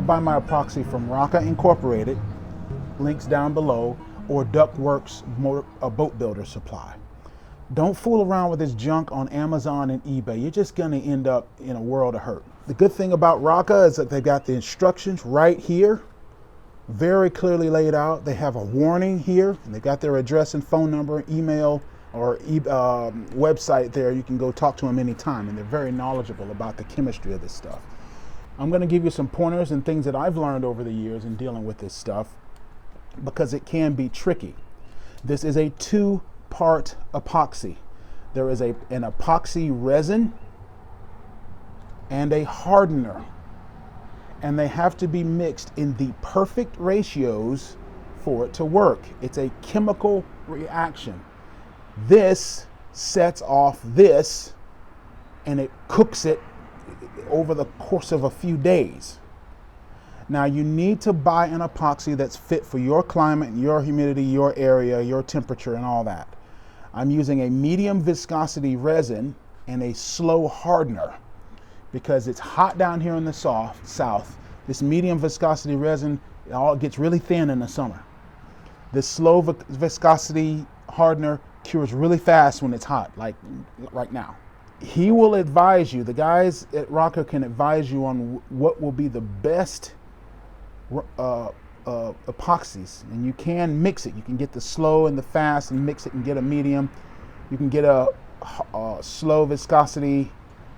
buy my epoxy from Rocca Incorporated, links down below, or Ductworks Boat Builder Supply. Don't fool around with this junk on Amazon and eBay. You're just gonna end up in a world of hurt. The good thing about Rocca is that they've got the instructions right here, very clearly laid out. They have a warning here, and they've got their address and phone number, email, or website there. You can go talk to them anytime, and they're very knowledgeable about the chemistry of this stuff. I'm gonna give you some pointers and things that I've learned over the years in dealing with this stuff, because it can be tricky. This is a two-part epoxy. There is an epoxy resin and a hardener, and they have to be mixed in the perfect ratios for it to work. It's a chemical reaction. This sets off this, and it cooks it over the course of a few days. Now you need to buy an epoxy that's fit for your climate, your humidity, your area, your temperature, and all that. I'm using a medium viscosity resin and a slow hardener because it's hot down here in the south. This medium viscosity resin, it all gets really thin in the summer. This slow viscosity hardener cures really fast when it's hot, like right now. He will advise you, the guys at Rocca can advise you on what will be the best epoxies, and you can mix it. You can get the slow and the fast and mix it and get a medium. You can get a slow viscosity,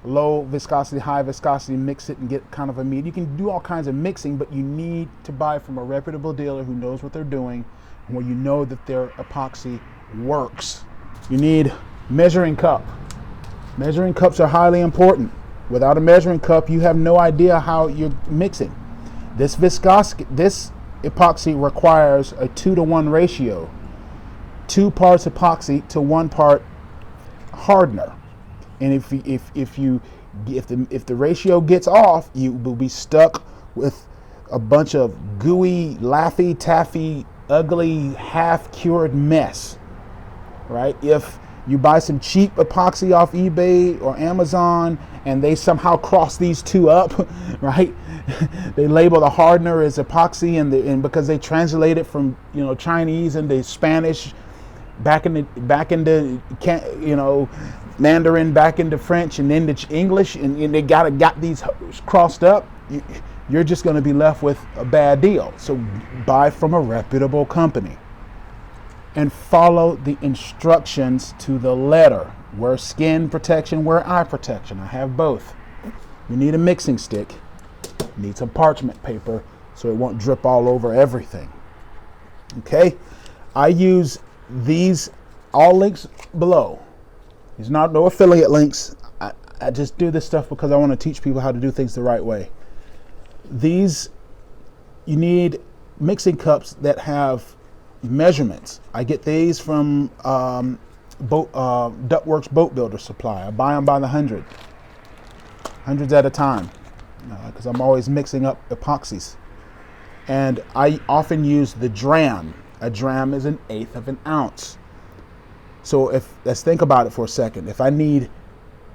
low viscosity, high viscosity, mix it and get kind of a medium. You can do all kinds of mixing, but you need to buy from a reputable dealer who knows what they're doing and where you know that their epoxy works. You need measuring cup. Measuring cups are highly important. Without a measuring cup, you have no idea how you're mixing. This epoxy requires a 2-to-1 ratio, 2 parts epoxy to 1 part hardener. And if the ratio gets off, you will be stuck with a bunch of gooey, laffy taffy, ugly, half-cured mess, right? If you buy some cheap epoxy off eBay or Amazon and they somehow cross these two up, right? They label the hardener as epoxy, and because they translate it from Chinese into Spanish, back into Mandarin, back into French, and then to English, and they got these crossed up, you're just going to be left with a bad deal. So buy from a reputable company and follow the instructions to the letter. Wear skin protection, wear eye protection. I have both. You need a mixing stick. You need some parchment paper so it won't drip all over everything. Okay? I use these, all links below. There's no affiliate links. I just do this stuff because I want to teach people how to do things the right way. These, you need mixing cups that have measurements. I get these from Ductworks Boat Builder Supply. I buy them by the hundreds at a time, because I'm always mixing up epoxies. And I often use the dram. A dram is 1/8 of an ounce. So let's think about it for a second. If I need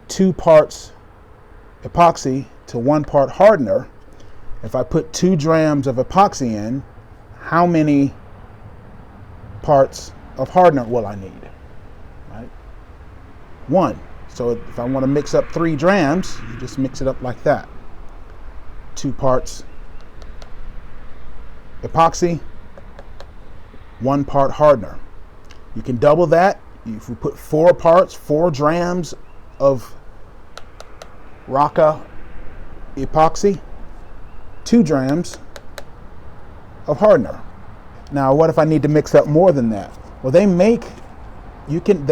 2 parts epoxy to 1 part hardener, if I put 2 drams of epoxy in, how many parts of hardener will I need? Right? 1. So if I want to mix up 3 drams, you just mix it up like that. 2 parts epoxy, 1 part hardener. You can double that. If we put 4 parts, 4 drams of Rocca epoxy, 2 drams of hardener. Now, what if I need to mix up more than that? Well, they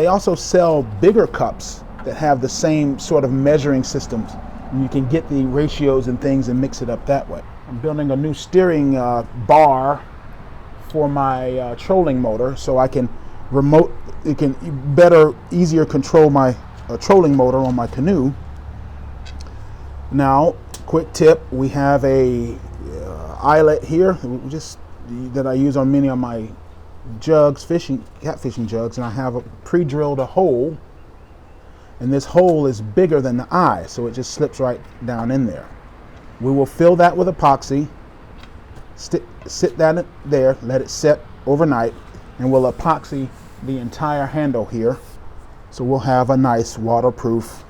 also sell bigger cups that have the same sort of measuring systems. And you can get the ratios and things and mix it up that way. I'm building a new steering bar for my trolling motor, so I can easier control my trolling motor on my canoe. Now, quick tip, we have a eyelet here that I use on many of my jugs, catfishing jugs, and I have pre-drilled a hole, and this hole is bigger than the eye, so it just slips right down in there. We will fill that with epoxy, sit that there, let it set overnight, and we'll epoxy the entire handle here. So we'll have a nice waterproof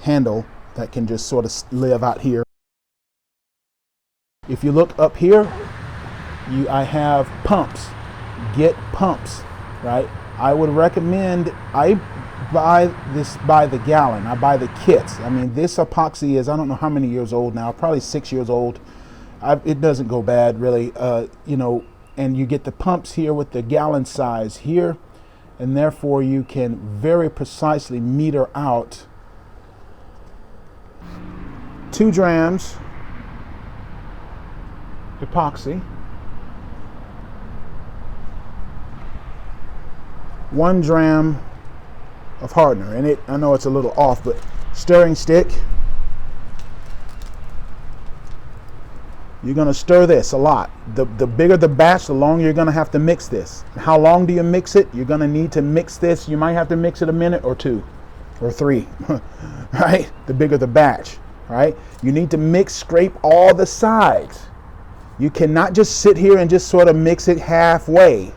handle that can just sort of live out here. If you look up here, I have pumps. Get pumps, right? I would recommend, I buy this by the gallon. I buy the kits. I mean, this epoxy is, I don't know how many years old now, probably 6 years old. It doesn't go bad really, you know, and you get the pumps here with the gallon size here, and therefore you can very precisely meter out 2 drams epoxy, 1 dram of hardener. And I know it's a little off, but stirring stick, you're going to stir this a lot. The bigger the batch, the longer you're going to have to mix this. How long do you mix it? You're going to need to mix this. You might have to mix it a minute or 2 or 3, right? The bigger the batch, right? You need to mix, scrape all the sides. You cannot just sit here and just sort of mix it halfway.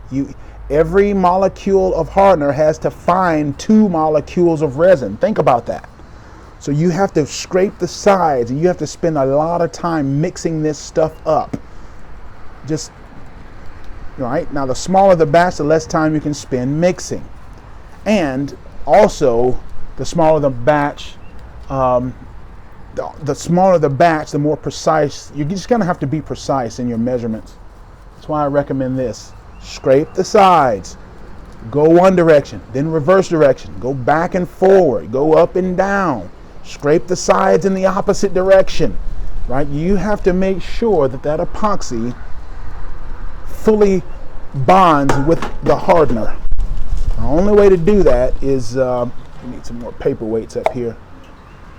Every molecule of hardener has to find 2 molecules of resin. Think about that. So you have to scrape the sides, and you have to spend a lot of time mixing this stuff up. Just, right? Now, the smaller the batch, the less time you can spend mixing. And also, the smaller the batch, the smaller the batch, the more precise. You're just going to have to be precise in your measurements. That's why I recommend this. Scrape the sides, go one direction, then reverse direction, go back and forward, go up and down, scrape the sides in the opposite direction, right? You have to make sure that that epoxy fully bonds with the hardener. The only way to do that is, we need some more paperweights up here,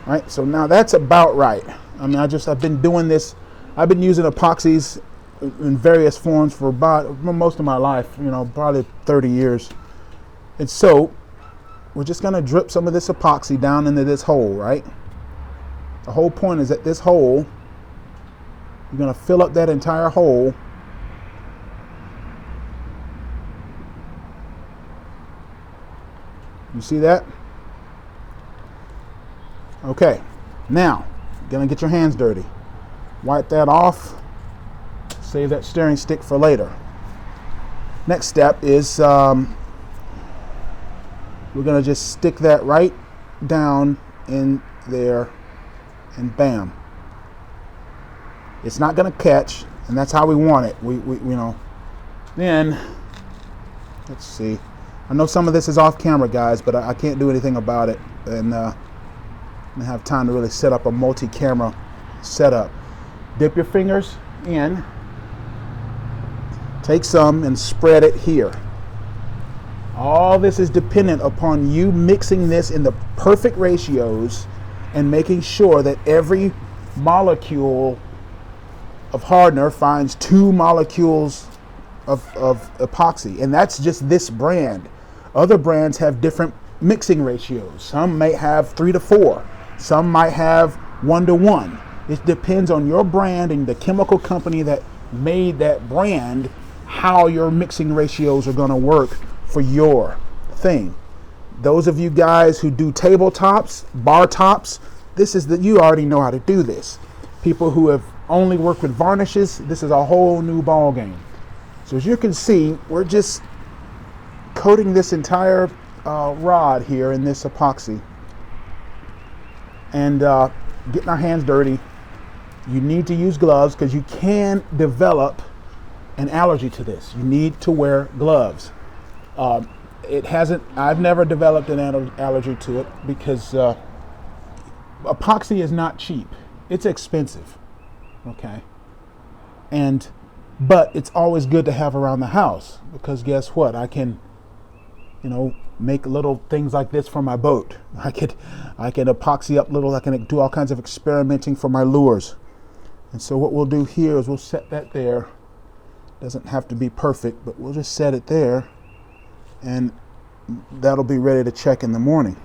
right? So now that's about right. I mean, I've been doing this, I've been using epoxies in various forms for about most of my life, you know, probably 30 years. And so we're just going to drip some of this epoxy down into this hole, right? The whole point is that this hole, you're going to fill up that entire hole. You see that? Okay, now you're going to get your hands dirty. Wipe that off. Save that stirring stick for later. Next step is we're going to just stick that right down in there, and bam. It's not going to catch, and that's how we want it. We you know. Then let's see. I know some of this is off camera, guys, but I can't do anything about it, and I don't have time to really set up a multi-camera setup. Dip your fingers in. Take some and spread it here. All this is dependent upon you mixing this in the perfect ratios and making sure that every molecule of hardener finds 2 molecules of epoxy. And that's just this brand. Other brands have different mixing ratios. Some may have 3 to 4. Some might have 1 to 1. It depends on your brand and the chemical company that made that brand, how your mixing ratios are going to work for your thing. Those of you guys who do tabletops, bar tops, you already know how to do this. People who have only worked with varnishes, this is a whole new ball game. So as you can see, we're just coating this entire rod here in this epoxy and getting our hands dirty. You need to use gloves because you can develop an allergy to this. You need to wear gloves. I've never developed an allergy to it because epoxy is not cheap. It's expensive, okay? But it's always good to have around the house because guess what? I can, make little things like this for my boat. I can epoxy up I can do all kinds of experimenting for my lures. And so what we'll do here is we'll set that there. Doesn't have to be perfect, but we'll just set it there, and that'll be ready to check in the morning.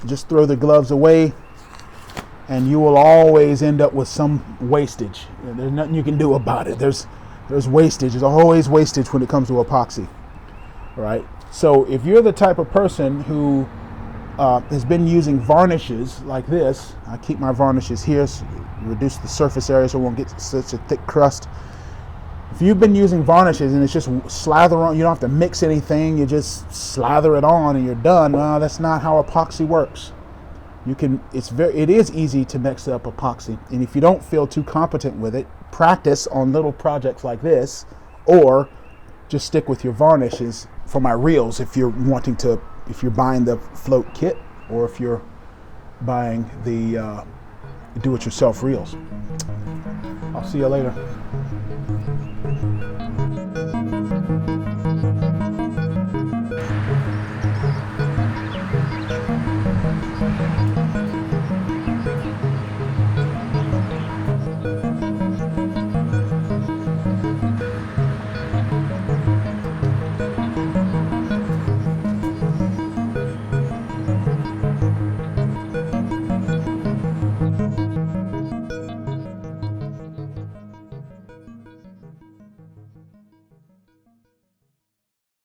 Just throw the gloves away and you will always end up with some wastage. There's nothing you can do about it. There's wastage. There's always wastage when it comes to epoxy, right? So if you're the type of person who has been using varnishes like this, I keep my varnishes here, so reduce the surface area so it won't get such a thick crust. If you've been using varnishes and it's just slather on, you don't have to mix anything, you just slather it on and you're done. Well, that's not how epoxy works. It is easy to mix up epoxy, and if you don't feel too competent with it, practice on little projects like this, or just stick with your varnishes for my reels if you're buying the float kit, or if you're buying the do-it-yourself reels. I'll see you later.